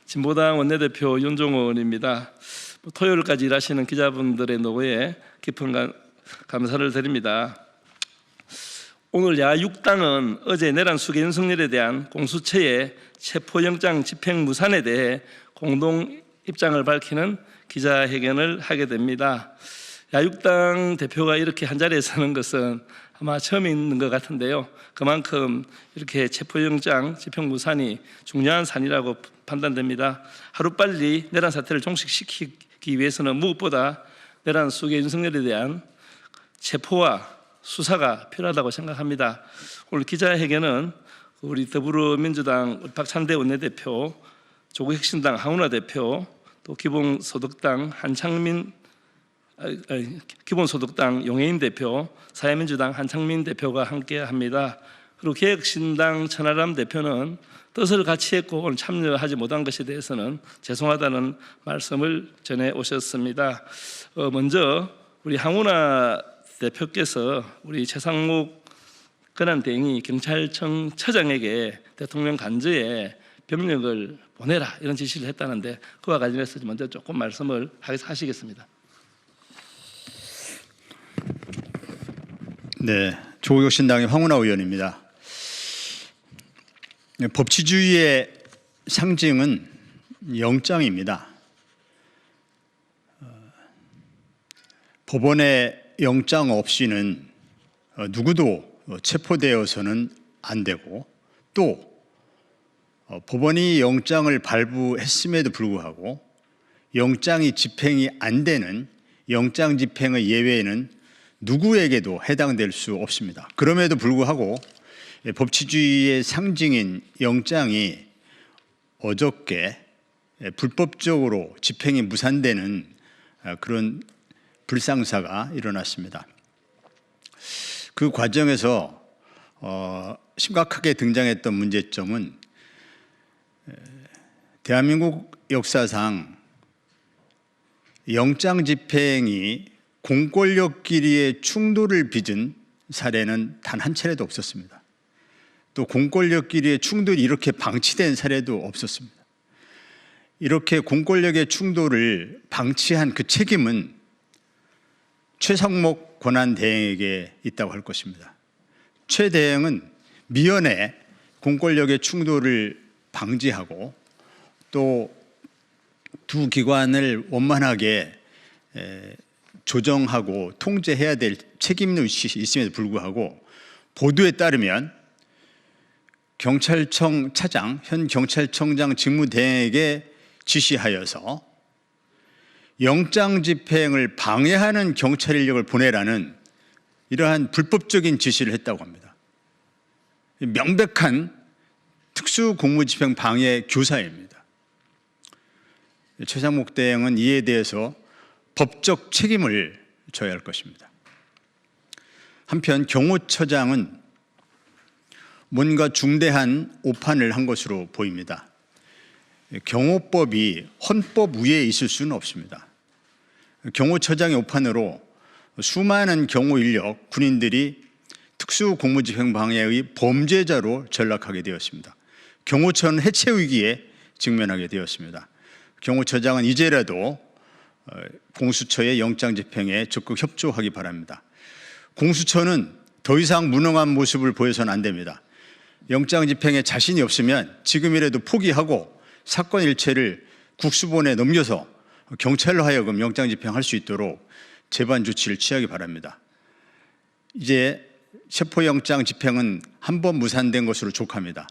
진보당 원내대표 윤종호 의원입니다. 토요일까지 일하시는 기자분들의 노고에 깊은 감사를 드립니다. 오늘 야6당은 어제 내란 수계 윤석열에 대한 공수처의 체포영장 집행 무산에 대해 공동 입장을 밝히는 기자회견을 하게 됩니다. 야6당 대표가 이렇게 한자리에 서는 것은 아마 처음 있는 것 같은데요. 그만큼 이렇게 체포영장 집행 무산이 중요한 사안이라고 판단됩니다. 하루빨리 내란 사태를 종식시키기 위해서는 무엇보다 내란 수계 윤석열에 대한 체포와 수사가 필요하다고 생각합니다. 오늘 기자회견은 우리 더불어민주당 박찬대 원내대표, 조국혁신당 하은하 대표, 또 기본소득당 용해인 대표, 사회민주당 한창민 대표가 함께합니다. 그리고 개혁신당 천하람 대표는 뜻을 같이 했고 오늘 참여하지 못한 것에 대해서는 죄송하다는 말씀을 전해 오셨습니다. 먼저 우리 하은하 대표께서 우리 최상목 권한대행이 경찰청 처장에게 대통령 간저에 병력을 보내라 이런 지시를 했다는데 그와 관련해서 먼저 조금 말씀을 하시겠습니다. 네, 조국혁신당의 황운하 의원입니다. 법치주의의 상징은 영장입니다. 법원의 영장 없이는 누구도 체포되어서는 안 되고 또 법원이 영장을 발부했음에도 불구하고 영장이 집행이 안 되는 영장 집행의 예외에는 누구에게도 해당될 수 없습니다. 그럼에도 불구하고 법치주의의 상징인 영장이 어저께 불법적으로 집행이 무산되는 그런 불상사가 일어났습니다. 그 과정에서 심각하게 등장했던 문제점은 대한민국 역사상 영장 집행이 공권력끼리의 충돌을 빚은 사례는 단 한 차례도 없었습니다. 또 공권력끼리의 충돌이 이렇게 방치된 사례도 없었습니다. 이렇게 공권력의 충돌을 방치한 그 책임은 최상목 권한대행에게 있다고 할 것입니다. 최 대행은 미연에 공권력의 충돌을 방지하고 또 두 기관을 원만하게 조정하고 통제해야 될 책임 의식이 있음에도 불구하고 보도에 따르면 경찰청 차장, 현 경찰청장 직무대행에게 지시하여서 영장 집행을 방해하는 경찰 인력을 보내라는 이러한 불법적인 지시를 했다고 합니다. 명백한 특수공무집행 방해 교사입니다. 최상목 대행은 이에 대해서 법적 책임을 져야 할 것입니다. 한편 경호처장은 뭔가 중대한 오판을 한 것으로 보입니다. 경호법이 헌법 위에 있을 수는 없습니다. 경호처장의 오판으로 수많은 경호 인력, 군인들이 특수공무집행 방해의 범죄자로 전락하게 되었습니다. 경호처는 해체 위기에 직면하게 되었습니다. 경호처장은 이제라도 공수처의 영장 집행에 적극 협조하기 바랍니다. 공수처는 더 이상 무능한 모습을 보여서는 안 됩니다. 영장 집행에 자신이 없으면 지금이라도 포기하고 사건 일체를 국수본에 넘겨서 경찰로 하여금 영장 집행할 수 있도록 재반 조치를 취하기 바랍니다. 이제 체포영장 집행은 한 번 무산된 것으로 족합니다.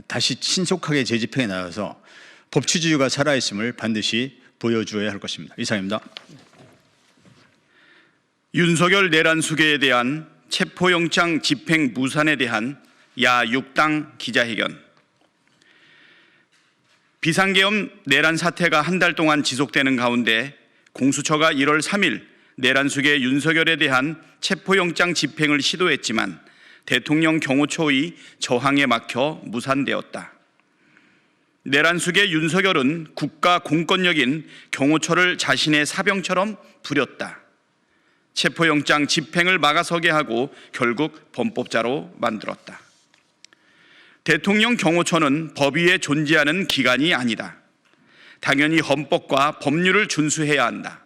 다시 신속하게 재집행에 나가서 법치주의가 살아있음을 반드시 보여주어야 할 것입니다. 이상입니다. 윤석열 내란 수계에 대한 체포영장 집행 무산에 대한 야6당 기자회견. 비상계엄 내란 사태가 한 달 동안 지속되는 가운데 공수처가 1월 3일 내란 수계 윤석열에 대한 체포영장 집행을 시도했지만 대통령 경호처의 저항에 막혀 무산되었다. 내란 수계 윤석열은 국가 공권력인 경호처를 자신의 사병처럼 부렸다. 체포영장 집행을 막아서게 하고 결국 범법자로 만들었다. 대통령 경호처는 법 위에 존재하는 기관이 아니다. 당연히 헌법과 법률을 준수해야 한다.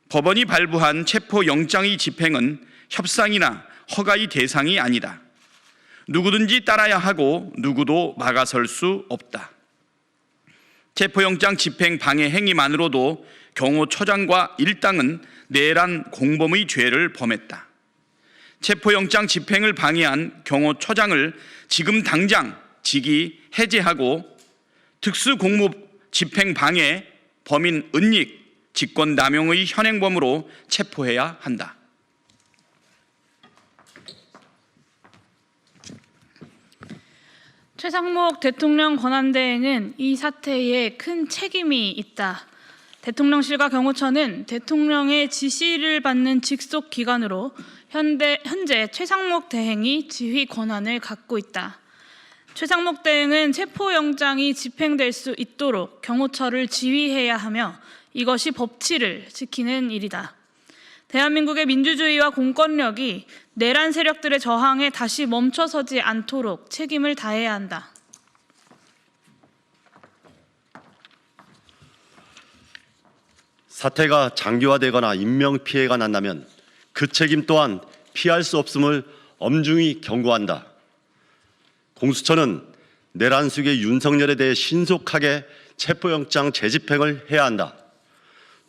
법원이 발부한 체포영장의 집행은 협상이나 허가의 대상이 아니다. 누구든지 따라야 하고 누구도 막아설 수 없다. 체포영장 집행 방해 행위만으로도 경호처장과 일당은 내란 공범의 죄를 범했다. 체포영장 집행을 방해한 경호처장을 지금 당장 직위 해제하고 특수공무 집행 방해, 범인 은닉, 직권남용의 현행범으로 체포해야 한다. 최상목 대통령 권한대행은 이 사태에 큰 책임이 있다. 대통령실과 경호처는 대통령의 지시를 받는 직속 기관으로 현재 최상목 대행이 지휘 권한을 갖고 있다. 최상목 대행은 체포영장이 집행될 수 있도록 경호처를 지휘해야 하며 이것이 법치를 지키는 일이다. 대한민국의 민주주의와 공권력이 내란 세력들의 저항에 다시 멈춰서지 않도록 책임을 다해야 한다. 사태가 장기화되거나 인명피해가 난다면 그 책임 또한 피할 수 없음을 엄중히 경고한다. 공수처는 내란 수괴 윤석열에 대해 신속하게 체포영장 재집행을 해야 한다.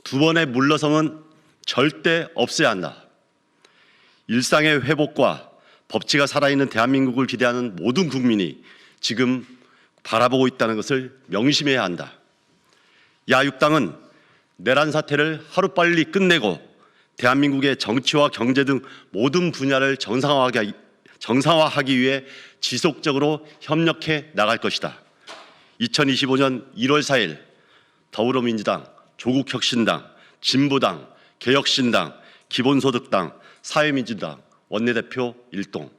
두 번의 물러섬은 절대 없어야 한다. 일상의 회복과 법치가 살아있는 대한민국을 기대하는 모든 국민이 지금 바라보고 있다는 것을 명심해야 한다. 야육당은 내란 사태를 하루빨리 끝내고 대한민국의 정치와 경제 등 모든 분야를 정상화하기 위해 지속적으로 협력해 나갈 것이다. 2025년 1월 4일 더불어민주당, 조국혁신당, 진보당, 개혁신당, 기본소득당, 사회민주당 원내대표 일동